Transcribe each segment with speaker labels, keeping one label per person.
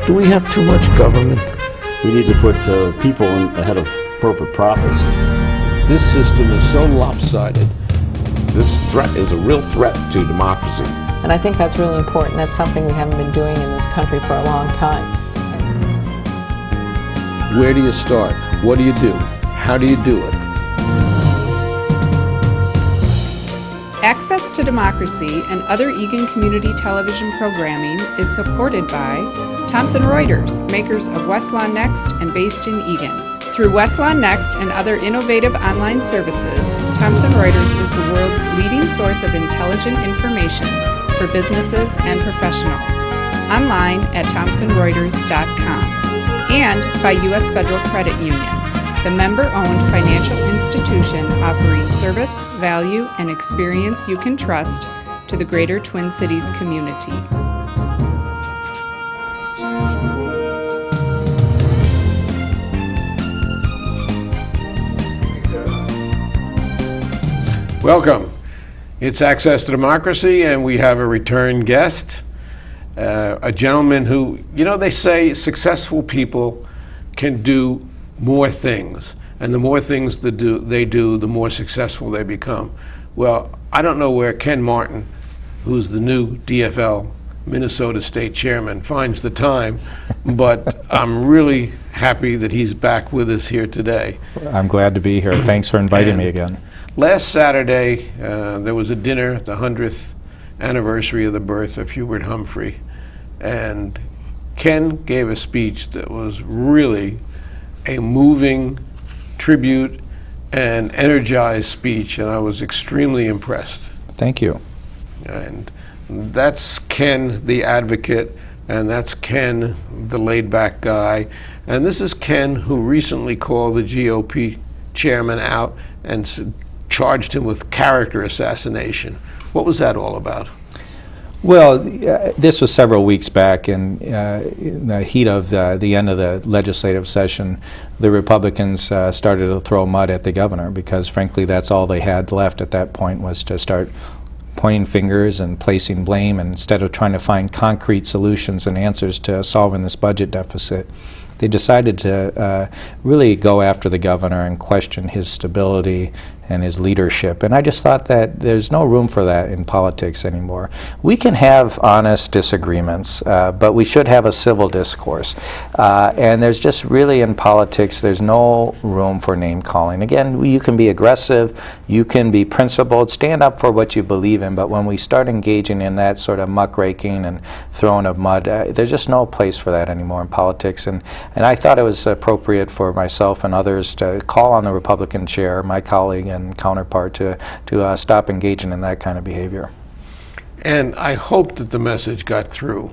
Speaker 1: Do we have too much government?
Speaker 2: We need to put people ahead of corporate profits.
Speaker 1: This system is so lopsided. This threat is a real threat to democracy.
Speaker 3: And I think that's really important. That's something we haven't been doing in this country for a long time.
Speaker 1: Where do you start? What do you do? How do you do it?
Speaker 4: Access to Democracy and other Eagan community television programming is supported by Thomson Reuters, makers of Westlawn Next and based in Eagan. Through Westlawn Next and other innovative online services, Thomson Reuters is the world's leading source of intelligent information for businesses and professionals. Online at thomsonreuters.com. And by U.S. Federal Credit Union, the member-owned financial institution offering service, value, and experience you can trust to the greater Twin Cities community.
Speaker 1: Welcome. It's Access to Democracy, and we have a return guest, a gentleman who, you know, they say successful people can do more things, and the more things they do, the more successful they become. Well, I don't know where Ken Martin, who's the new DFL Minnesota State Chairman, finds the time, but I'm really happy that he's back with us here today.
Speaker 5: I'm glad to be here. Thanks for inviting me again.
Speaker 1: Last Saturday, there was a dinner, the 100th anniversary of the birth of Hubert Humphrey, and Ken gave a speech that was really a moving tribute and energized speech, and I was extremely impressed.
Speaker 5: Thank you.
Speaker 1: And that's Ken the advocate, and that's Ken the laid-back guy, and this is Ken who recently called the GOP chairman out and charged him with character assassination. What was that all about?
Speaker 5: Well, this was several weeks back, and in the heat of the end of the legislative session, the Republicans started to throw mud at the governor because, frankly, that's all they had left at that point was to start pointing fingers and placing blame, and instead of trying to find concrete solutions and answers to solving this budget deficit. They decided to really go after the governor and question his stability and his leadership. And I just thought that there's no room for that in politics anymore. We can have honest disagreements, but we should have a civil discourse. And there's just really in politics, there's no room for name calling. Again, you can be aggressive, you can be principled, stand up for what you believe in, but when we start engaging in that sort of muckraking and throwing of mud, there's just no place for that anymore in politics. And I thought it was appropriate for myself and others to call on the Republican chair, my colleague and counterpart, to stop engaging in that kind of behavior.
Speaker 1: And I hope that the message got through.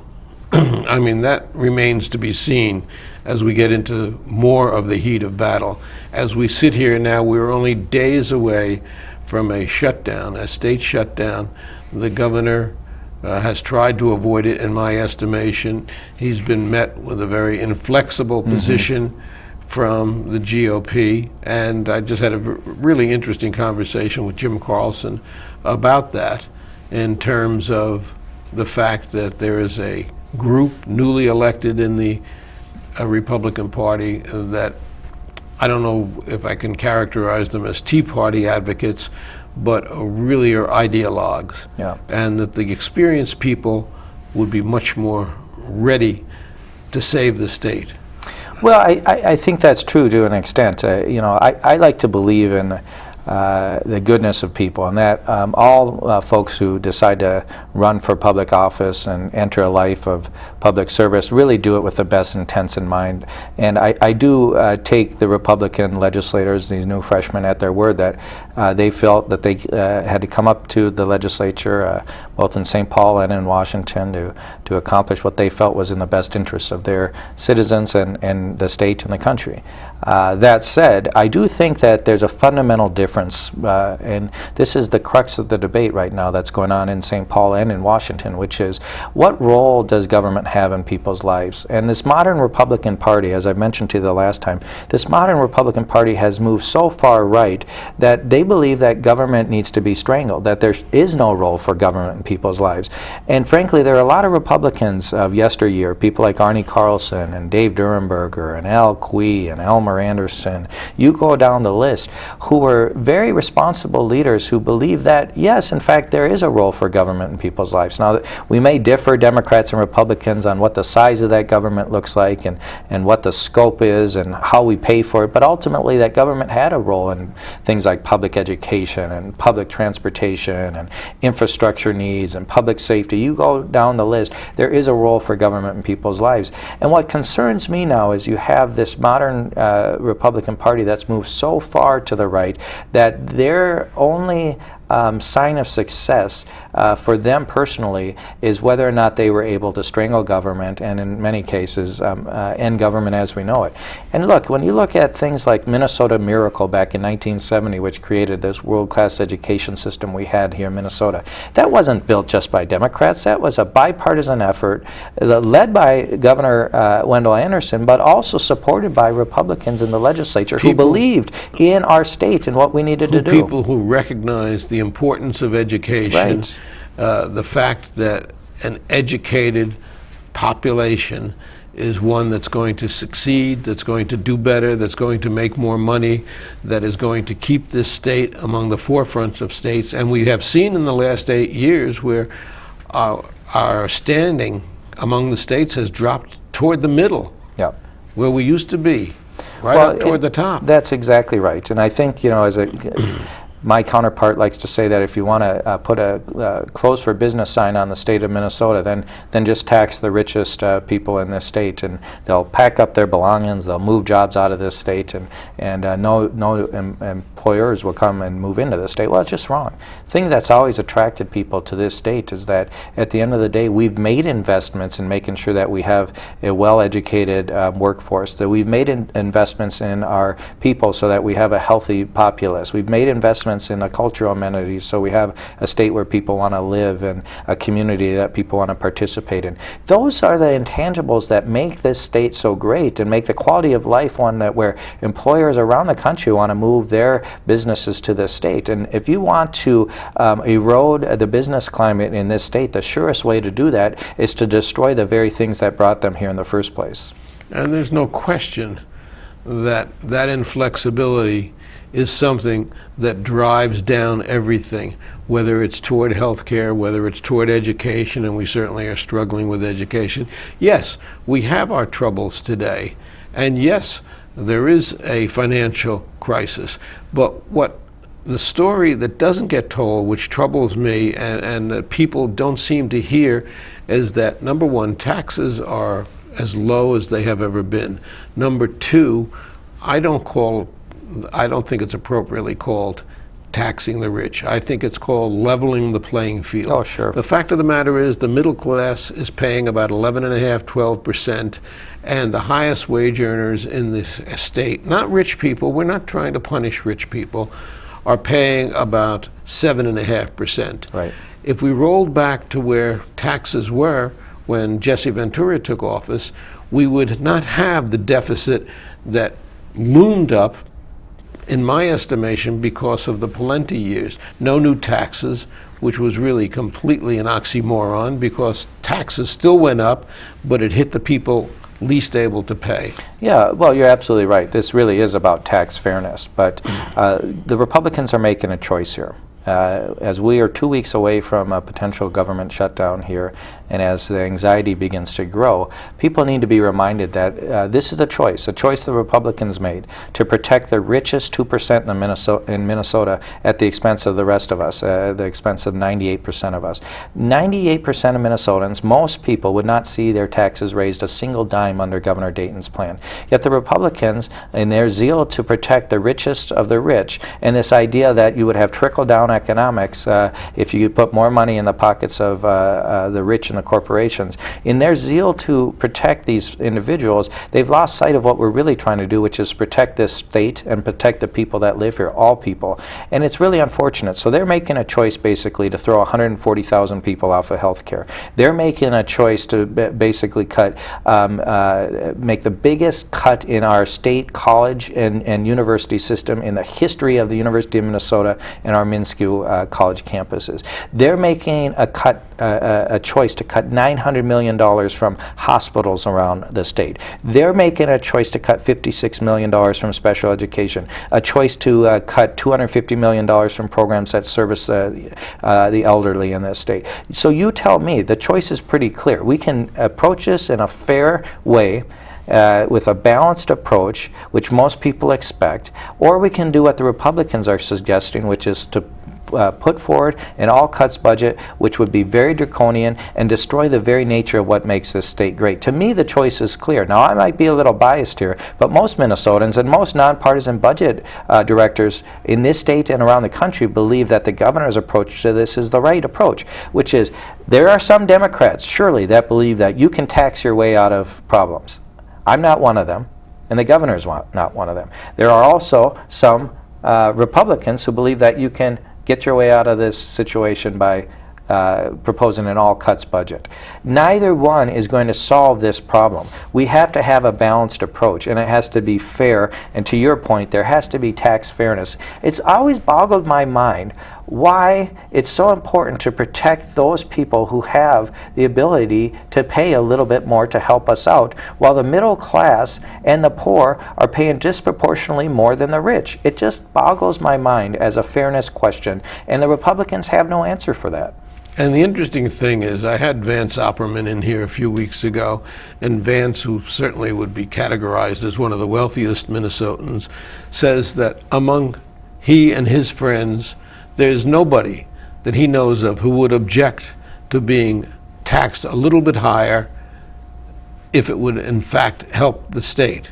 Speaker 1: I mean, that remains to be seen as we get into more of the heat of battle. As we sit here now, we're only days away from a shutdown, a state shutdown. The governor has tried to avoid it, in my estimation. He's been met with a very inflexible position from the GOP, and I just had a really interesting conversation with Jim Carlson about that in terms of the fact that there is a group newly elected in the Republican Party that I don't know if I can characterize them as Tea Party advocates, but really are ideologues.
Speaker 5: Yeah.
Speaker 1: And that the experienced people would be much more ready to save the state.
Speaker 5: Well, I think that's true to an extent. You know, I like to believe in the goodness of people, and that all folks who decide to run for public office and enter a life of public service really do it with the best intents in mind. And I do take the Republican legislators, these new freshmen, at their word that they felt that they had to come up to the legislature, both in St. Paul and in Washington, to accomplish what they felt was in the best interests of their citizens and the state and the country. That said, I do think that there's a fundamental difference, and this is the crux of the debate right now that's going on in St. Paul and in Washington, which is what role does government have in people's lives? And this modern Republican Party, as I mentioned to you the last time, this modern Republican Party has moved so far right that they believe that government needs to be strangled, that there is no role for government in people's lives. And frankly, there are a lot of Republicans of yesteryear, people like Arnie Carlson and Dave Durenberger and Al Quie and Elmer Anderson, you go down the list, who were very responsible leaders who believe that, yes, in fact, there is a role for government in people's lives. Now, we may differ, Democrats and Republicans, on what the size of that government looks like and what the scope is and how we pay for it, but ultimately that government had a role in things like public education and public transportation and infrastructure needs and public safety. You go down the list, there is a role for government in people's lives. And what concerns me now is you have this modern Republican Party that's moved so far to the right that their only sign of success for them personally is whether or not they were able to strangle government and in many cases end government as we know it. And look, when you look at things like Minnesota Miracle back in 1970, which created this world-class education system we had here in Minnesota, that wasn't built just by Democrats. That was a bipartisan effort led by Governor Wendell Anderson, but also supported by Republicans in the legislature who believed in our state and what we needed to do.
Speaker 1: People who recognized the importance of education,
Speaker 5: Right.
Speaker 1: The fact that an educated population is one that's going to succeed, that's going to do better, that's going to make more money, that is going to keep this state among the forefronts of states. And we have seen in the last 8 years where our standing among the states has dropped toward the middle,
Speaker 5: Yep.
Speaker 1: where we used to be, right up toward the top.
Speaker 5: That's exactly right. And I think, as my counterpart likes to say that if you want to put a closed for business sign on the state of Minnesota, then just tax the richest people in this state, and they'll pack up their belongings, they'll move jobs out of this state, and no employers will come and move into this state. Well, it's just wrong. The thing that's always attracted people to this state is that at the end of the day, we've made investments in making sure that we have a well-educated workforce, that we've made investments in our people so that we have a healthy populace. We've made investments in the cultural amenities so we have a state where people want to live and a community that people want to participate in. Those are the intangibles that make this state so great and make the quality of life one that where employers around the country want to move their businesses to this state. And if you want to erode the business climate in this state, the surest way to do that is to destroy the very things that brought them here in the first place.
Speaker 1: And there's no question that that inflexibility is something that drives down everything, whether it's toward health care, whether it's toward education, and we certainly are struggling with education. Yes, we have our troubles today, and yes, there is a financial crisis, but what the story that doesn't get told, which troubles me and that people don't seem to hear, is that number one, taxes are as low as they have ever been. Number two, I don't think it's appropriately called taxing the rich. I think it's called leveling the playing field.
Speaker 5: Oh, sure.
Speaker 1: The fact of the matter is the middle class is paying about 11.5%, 12%, and the highest wage earners in this state, not rich people, we're not trying to punish rich people, are paying about 7.5%.
Speaker 5: Right.
Speaker 1: If we rolled back to where taxes were when Jesse Ventura took office, we would not have the deficit that loomed up, in my estimation, because of the Pawlenty years. No new taxes, which was really completely an oxymoron because taxes still went up, but it hit the people least able to pay.
Speaker 5: Yeah, well, you're absolutely right. This really is about tax fairness, but the Republicans are making a choice here. As we are 2 weeks away from a potential government shutdown here, and as the anxiety begins to grow, people need to be reminded that this is a choice the Republicans made to protect the richest 2% in Minnesota at the expense of the rest of us, the expense of 98% of us. 98% of Minnesotans, most people, would not see their taxes raised a single dime under Governor Dayton's plan. Yet the Republicans, in their zeal to protect the richest of the rich, and this idea that you would have trickle-down economics, if you put more money in the pockets of the rich and the corporations, in their zeal to protect these individuals, they've lost sight of what we're really trying to do, which is protect this state and protect the people that live here, all people. And it's really unfortunate. So they're making a choice basically to throw 140,000 people off of health care. They're making a choice to basically cut, make the biggest cut in our state college and university system in the history of the University of Minnesota and our MnSCU college campuses. They're making a choice to cut $900 million from hospitals around the state. They're making a choice to cut $56 million from special education, a choice to cut $250 million from programs that service the elderly in this state. So you tell me, the choice is pretty clear. We can approach this in a fair way, with a balanced approach, which most people expect, or we can do what the Republicans are suggesting, which is to put forward an all-cuts budget, which would be very draconian and destroy the very nature of what makes this state great. To me, the choice is clear. Now, I might be a little biased here, but most Minnesotans and most nonpartisan budget directors in this state and around the country believe that the governor's approach to this is the right approach, which is there are some Democrats, surely, that believe that you can tax your way out of problems. I'm not one of them, and the governor's not one of them. There are also some Republicans who believe that you can get your way out of this situation by proposing an all-cuts budget. Neither one is going to solve this problem. We have to have a balanced approach, and it has to be fair, and to your point, there has to be tax fairness. It's always boggled my mind why it's so important to protect those people who have the ability to pay a little bit more to help us out, while the middle class and the poor are paying disproportionately more than the rich. It just boggles my mind as a fairness question, and the Republicans have no answer for that.
Speaker 1: And the interesting thing is, I had Vance Opperman in here a few weeks ago, and Vance, who certainly would be categorized as one of the wealthiest Minnesotans, says that among he and his friends, there's nobody that he knows of who would object to being taxed a little bit higher if it would in fact help the state.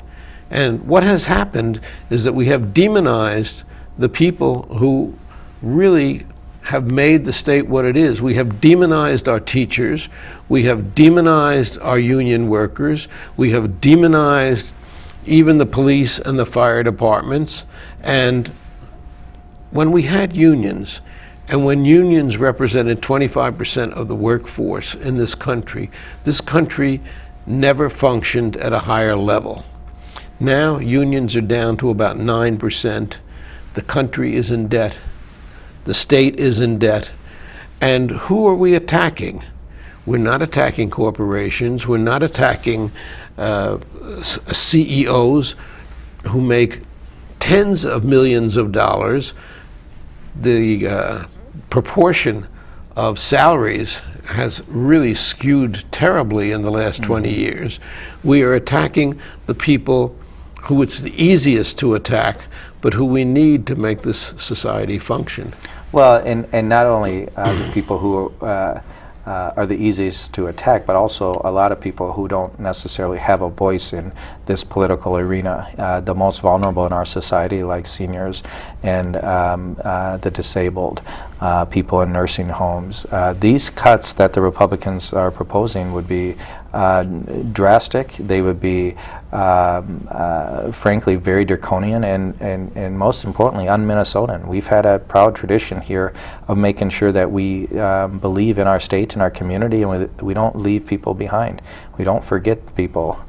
Speaker 1: And what has happened is that we have demonized the people who really have made the state what it is. We have demonized our teachers, we have demonized our union workers, we have demonized even the police and the fire departments. And when we had unions, and when unions represented 25% of the workforce in this country never functioned at a higher level. Now unions are down to about 9%. The country is in debt. The state is in debt. And who are we attacking? We're not attacking corporations. We're not attacking CEOs who make tens of millions of dollars. The proportion of salaries has really skewed terribly in the last 20 years. We are attacking the people who it's the easiest to attack, but who we need to make this society function.
Speaker 5: Well, and not only the people who are the easiest to attack, but also a lot of people who don't necessarily have a voice in this political arena. The most vulnerable in our society, like seniors and the disabled, people in nursing homes. These cuts that the Republicans are proposing would be drastic. They would be, frankly, very draconian and most importantly, un-Minnesotan. We've had a proud tradition here of making sure that we believe in our state and our community, and we don't leave people behind. We don't forget people.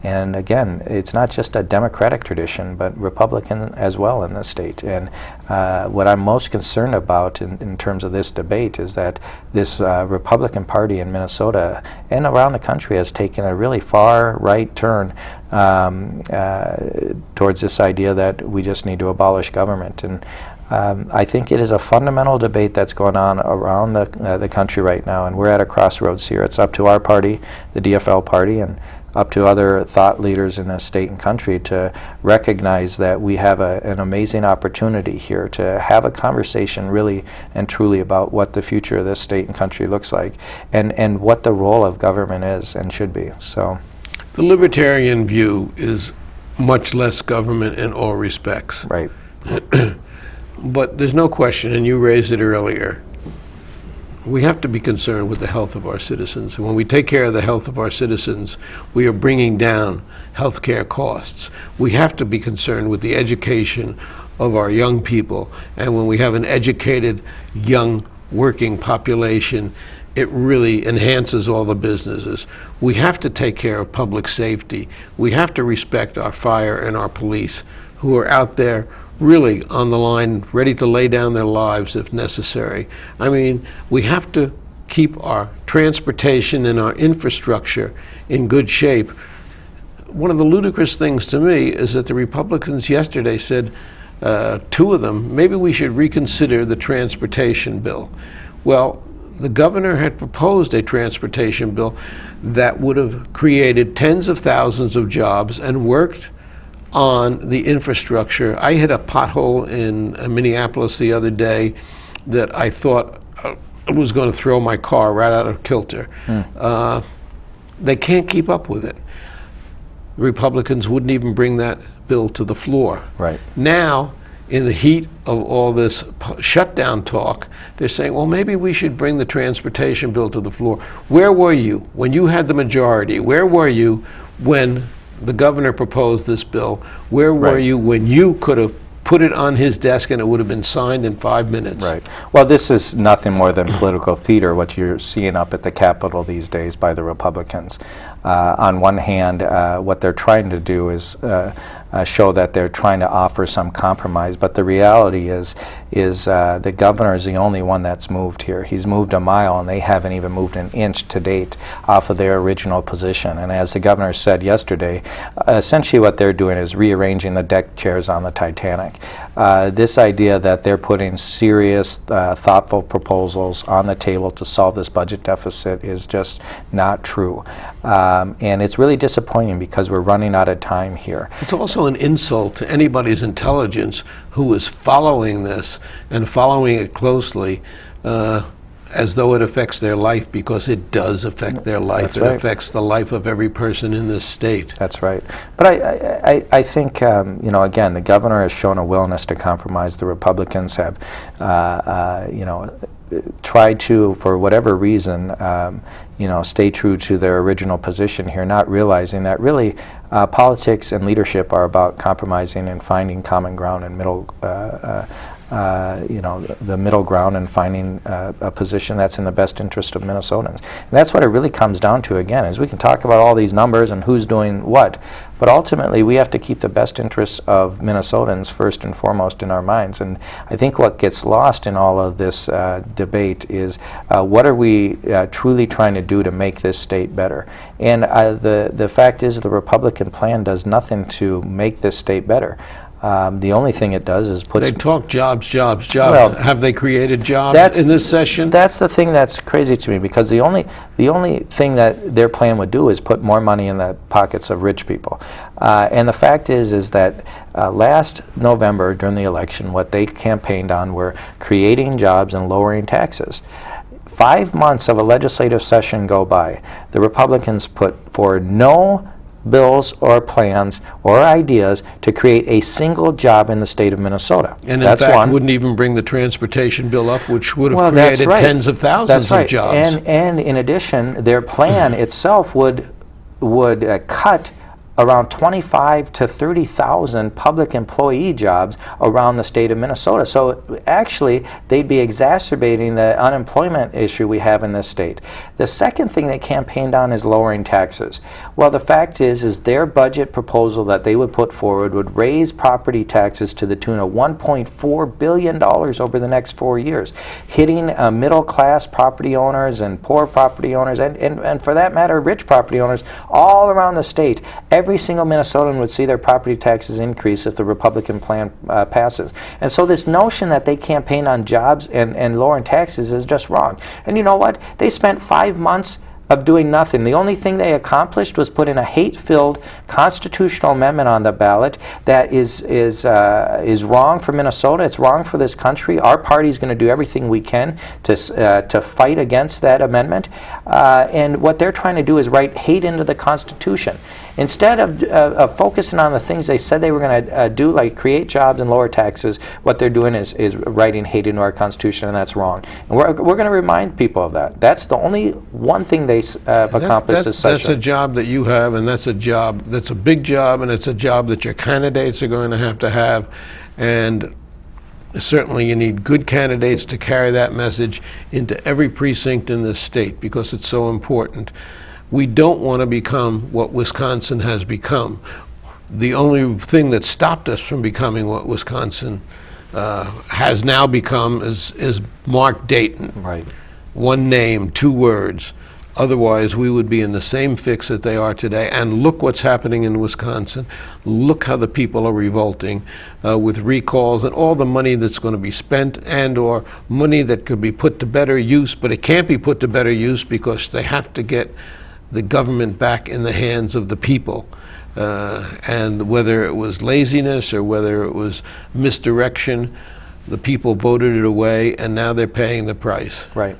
Speaker 5: And again, it's not just a Democratic tradition, but Republican as well in this state. And what I'm most concerned about in terms of this debate is that this Republican Party in Minnesota and around the country has taken a really far right turn towards this idea that we just need to abolish government. And I think it is a fundamental debate that's going on around the country right now, and we're at a crossroads here. It's up to our party, the DFL party, and up to other thought leaders in the state and country to recognize that we have an amazing opportunity here to have a conversation really and truly about what the future of this state and country looks like, and what the role of government is and should be. So,
Speaker 1: the libertarian view is much less government in all respects.
Speaker 5: Right.
Speaker 1: But there's no question, and you raised it earlier, we have to be concerned with the health of our citizens. And when we take care of the health of our citizens, we are bringing down healthcare costs. We have to be concerned with the education of our young people. And when we have an educated, young, working population, it really enhances all the businesses. We have to take care of public safety. We have to respect our fire and our police, who are out there really on the line, ready to lay down their lives if necessary. I mean, we have to keep our transportation and our infrastructure in good shape. One of the ludicrous things to me is that the Republicans yesterday said, two of them, maybe we should reconsider the transportation bill. Well, the governor had proposed a transportation bill that would have created tens of thousands of jobs and worked on the infrastructure. I hit a pothole in Minneapolis the other day that I thought was going to throw my car right out of kilter. They can't keep up with it. The Republicans wouldn't even bring that bill to the floor.
Speaker 5: Right.
Speaker 1: Now, in the heat of all this shutdown talk, they're saying, well, maybe we should bring the transportation bill to the floor. Where were you when you had the majority? Where were you when the governor proposed this bill? Where were you when you could have put it on his desk and it would have been signed in 5 minutes?
Speaker 5: Right. Well, this is nothing more than political theater, what you're seeing up at the Capitol these days by the Republicans. On one hand, what they're trying to do is show that they're trying to offer some compromise, but the reality is the governor is the only one that's moved here. He's moved a mile, and they haven't even moved an inch to date off of their original position. And as the governor said yesterday, essentially what they're doing is rearranging the deck chairs on the Titanic. This idea that they're putting serious, thoughtful proposals on the table to solve this budget deficit is just not true. And it's really disappointing because we're running out of time here.
Speaker 1: It's also an insult to anybody's intelligence who is following this and following it closely as though it affects their life, because it does affect their life. It affects the life of every person in this state.
Speaker 5: That's right. But I think, again, the governor has shown a willingness to compromise. The Republicans have, tried to, for whatever reason, stay true to their original position here, not realizing that really politics and leadership are about compromising and finding common ground and the middle ground, and finding a position that's in the best interest of Minnesotans. And that's what it really comes down to, again, is we can talk about all these numbers and who's doing what, but ultimately we have to keep the best interests of Minnesotans first and foremost in our minds. And I think what gets lost in all of this debate is what are we truly trying to do to make this state better? And the fact is the Republican plan does nothing to make this state better. The only thing it does is puts...
Speaker 1: They talk jobs, jobs, jobs.
Speaker 5: Well,
Speaker 1: have they created jobs in this session?
Speaker 5: That's the thing that's crazy to me, because the only thing that their plan would do is put more money in the pockets of rich people. And the fact is that last November during the election, what they campaigned on were creating jobs and lowering taxes. 5 months of a legislative session go by. The Republicans put forward no bills or plans or ideas to create a single job in the state of Minnesota.
Speaker 1: And in fact, wouldn't even bring the transportation bill up, which would have created tens of thousands of jobs.
Speaker 5: And in addition, their plan itself would cut around 25 to 30,000 public employee jobs around the state of Minnesota. So actually, they'd be exacerbating the unemployment issue we have in this state. The second thing they campaigned on is lowering taxes. Well, the fact is their budget proposal that they would put forward would raise property taxes to the tune of $1.4 billion over the next 4 years, hitting middle-class property owners and poor property owners, and for that matter, rich property owners all around the state. Every single Minnesotan would see their property taxes increase if the Republican plan passes. And so this notion that they campaign on jobs and lowering taxes is just wrong. And you know what? They spent 5 months
Speaker 6: of doing nothing. The only thing they accomplished was put in a hate-filled constitutional amendment on the ballot that is wrong for Minnesota. It's wrong for this country. Our party is going to do everything we can to fight against that amendment. And what they're trying to do is write hate into the Constitution. Instead of focusing on the things they said they were going to do, like create jobs and lower taxes, what they're doing is writing hate into our Constitution, and that's wrong. And we're going to remind people of that. That's the only one thing they have accomplished this session.
Speaker 1: That's a job that you have, and that's a job that's a big job, and it's a job that your candidates are going to have. And certainly you need good candidates to carry that message into every precinct in this state, because it's so important. We don't want to become what Wisconsin has become. The only thing that stopped us from becoming what Wisconsin has now become is Mark Dayton.
Speaker 6: Right.
Speaker 1: One name, 2 words. Otherwise, we would be in the same fix that they are today. And look what's happening in Wisconsin. Look how the people are revolting with recalls and all the money that's going to be spent, and or money that could be put to better use, but it can't be put to better use because they have to get the government back in the hands of the people. And whether it was laziness or whether it was misdirection, the people voted it away, and now they're paying the price.
Speaker 6: Right.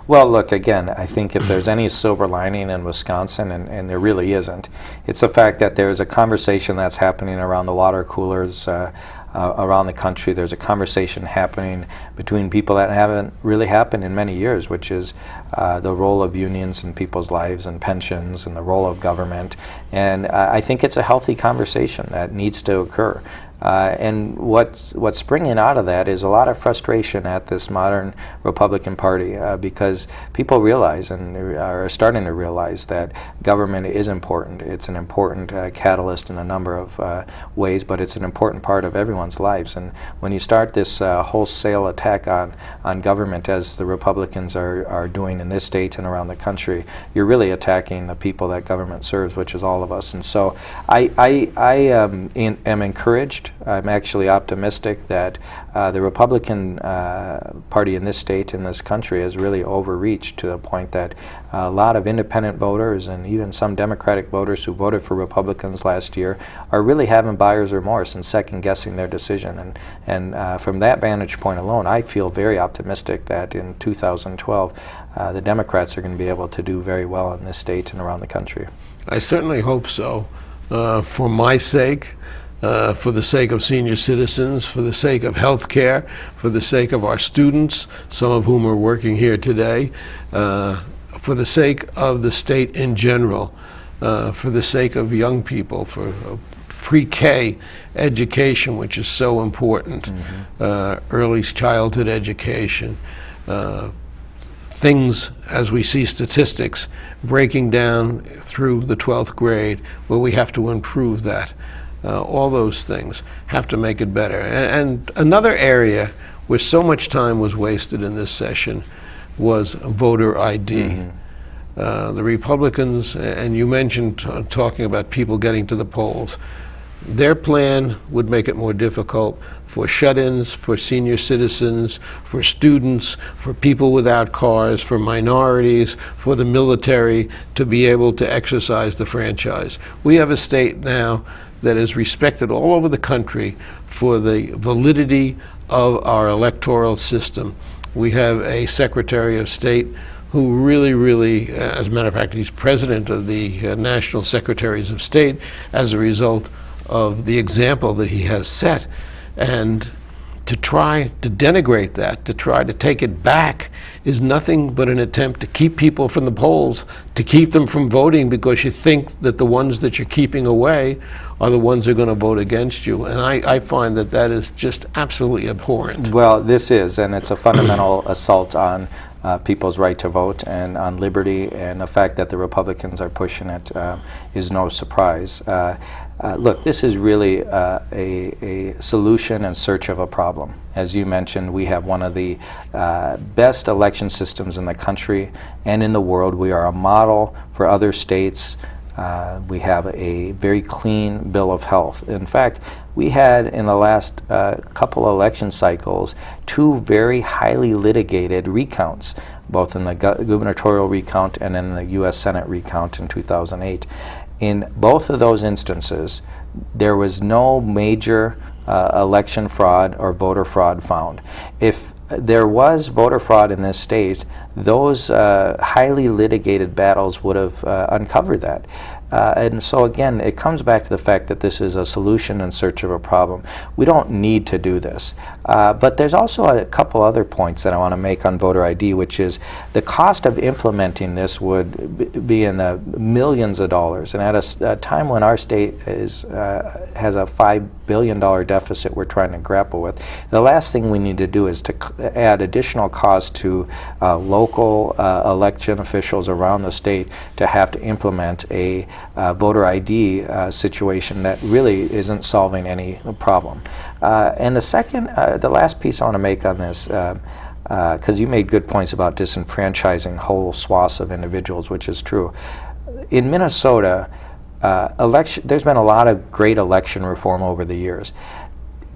Speaker 6: Well, look, again, I think if there's any silver lining in Wisconsin, and there really isn't, it's the fact that there's a conversation that's happening around the water coolers around the country. There's a conversation happening between people that haven't really happened in many years, which is the role of unions in people's lives and pensions and the role of government. And I think it's a healthy conversation that needs to occur. And what's springing out of that is a lot of frustration at this modern Republican Party because people realize and are starting to realize that government is important. It's an important catalyst in a number of ways, but it's an important part of everyone's lives. And when you start this wholesale attack on government, as the Republicans are doing in this state and around the country, you're really attacking the people that government serves, which is all of us. And so I am encouraged. I'm actually optimistic that the Republican Party in this state, in this country, has really overreached to the point that a lot of independent voters and even some Democratic voters who voted for Republicans last year are really having buyer's remorse and second-guessing their decision. And from that vantage point alone, I feel very optimistic that in 2012, the Democrats are going to be able to do very well in this state and around the country.
Speaker 1: I certainly hope so. For my sake, for the sake of senior citizens, for the sake of health care, for the sake of our students, some of whom are working here today, for the sake of the state in general, for the sake of young people, for pre-K education, which is so important, early childhood education, things, as we see statistics, breaking down through the 12th grade, where we have to improve that. All those things have to make it better. And another area where so much time was wasted in this session was voter ID. The Republicans, and you mentioned talking about people getting to the polls, their plan would make it more difficult for shut-ins, for senior citizens, for students, for people without cars, for minorities, for the military to be able to exercise the franchise. We have a state now that is respected all over the country for the validity of our electoral system. We have a Secretary of State who really, as a matter of fact, he's president of the National Secretaries of State as a result of the example that he has set. And to try to denigrate that, to try to take it back, is nothing but an attempt to keep people from the polls, to keep them from voting, because you think that the ones that you're keeping away are the ones that are going to vote against you. And I find that that is just absolutely abhorrent.
Speaker 6: Well, this is, and it's a fundamental assault on people's right to vote and on liberty, and the fact that the Republicans are pushing it is no surprise. Look, this is really a solution in search of a problem. As you mentioned, we have one of the best election systems in the country and in the world. We are a model for other states. We have a very clean bill of health. In fact, we had in the last couple election cycles 2 very highly litigated recounts, both in the gubernatorial recount and in the U.S. Senate recount in 2008. In both of those instances, there was no major election fraud or voter fraud found. If there was voter fraud in this state, those highly litigated battles would have uncovered that. And so again, it comes back to the fact that this is a solution in search of a problem. We don't need to do this. But there's also a couple other points that I want to make on voter ID, which is the cost of implementing this would be in the millions of dollars. And at a time when our state has a $5 billion deficit we're trying to grapple with, the last thing we need to do is to add additional cost to local election officials around the state to have to implement a voter ID situation that really isn't solving any problem. And the last piece I want to make on this, because you made good points about disenfranchising whole swaths of individuals, which is true. In Minnesota, there's been a lot of great election reform over the years.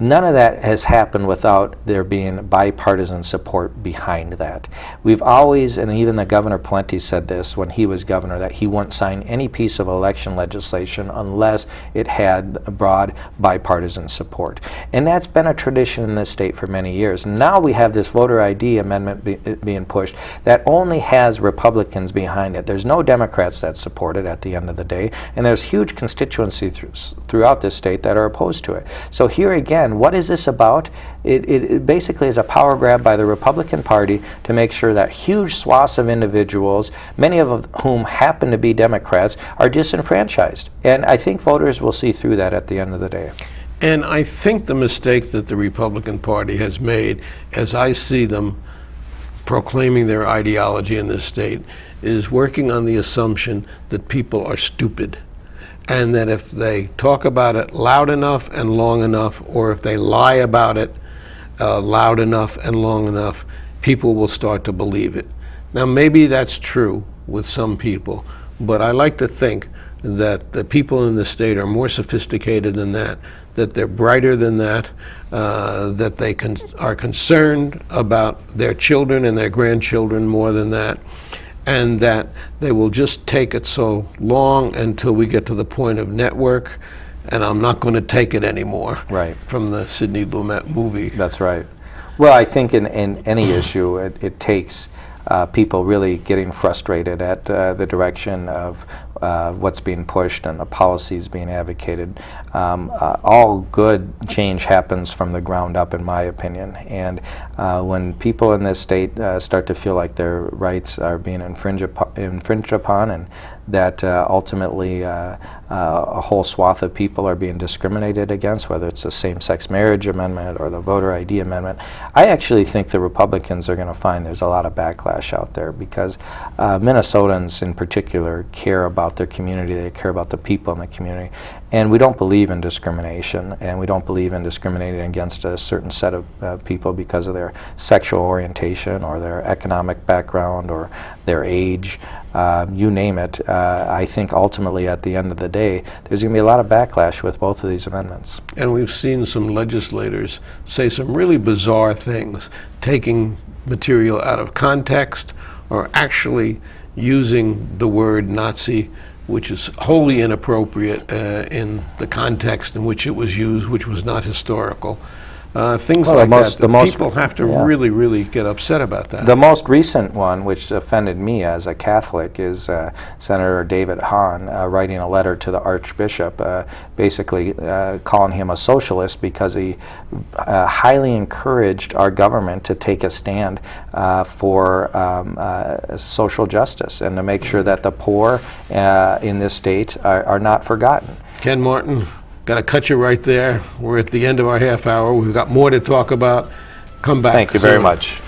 Speaker 6: None of that has happened without there being bipartisan support behind that. We've always, and even the Governor Pawlenty said this when he was governor, that he wouldn't sign any piece of election legislation unless it had broad bipartisan support. And that's been a tradition in this state for many years. Now we have this voter ID amendment being pushed that only has Republicans behind it. There's no Democrats that support it at the end of the day, and there's huge constituencies throughout this state that are opposed to it. So here again, what is this about? It basically is a power grab by the Republican Party to make sure that huge swaths of individuals, many of whom happen to be Democrats, are disenfranchised. And I think voters will see through that at the end of the day.
Speaker 1: And I think the mistake that the Republican Party has made, as I see them proclaiming their ideology in this state, is working on the assumption that people are stupid. And that if they talk about it loud enough and long enough, or if they lie about it loud enough and long enough, people will start to believe it. Now, maybe that's true with some people, but I like to think that the people in the state are more sophisticated than that they're brighter than that they are concerned about their children and their grandchildren more than that, and that they will just take it so long until we get to the point of network, and I'm not going to take it anymore.
Speaker 6: Right.
Speaker 1: From the Sidney Lumet movie.
Speaker 6: That's right. Well, I think in any issue, it takes people really getting frustrated at the direction of what's being pushed and the policies being advocated. All good change happens from the ground up, in my opinion. And when people in this state start to feel like their rights are being infringed upon, and that ultimately a whole swath of people are being discriminated against, whether it's the same-sex marriage amendment or the voter ID amendment, I actually think the Republicans are going to find there's a lot of backlash out there, because Minnesotans in particular care about their community, they care about the people in the community, and we don't believe in discrimination, and we don't believe in discriminating against a certain set of people because of their sexual orientation or their economic background or their age, you name it. I think ultimately at the end of the day, there's going to be a lot of backlash with both of these amendments.
Speaker 1: And we've seen some legislators say some really bizarre things, taking material out of context or actually using the word Nazi, which is wholly inappropriate in the context in which it was used, which was not historical. Things like that. People have to really, really get upset about that.
Speaker 6: The most recent one, which offended me as a Catholic, is Senator David Hahn writing a letter to the Archbishop, basically calling him a socialist because he highly encouraged our government to take a stand for social justice and to make sure that the poor in this state are not forgotten.
Speaker 1: Ken Martin, got to cut you right there. We're at the end of our half hour. We've got more to talk about. Come back.
Speaker 6: Thank you very much.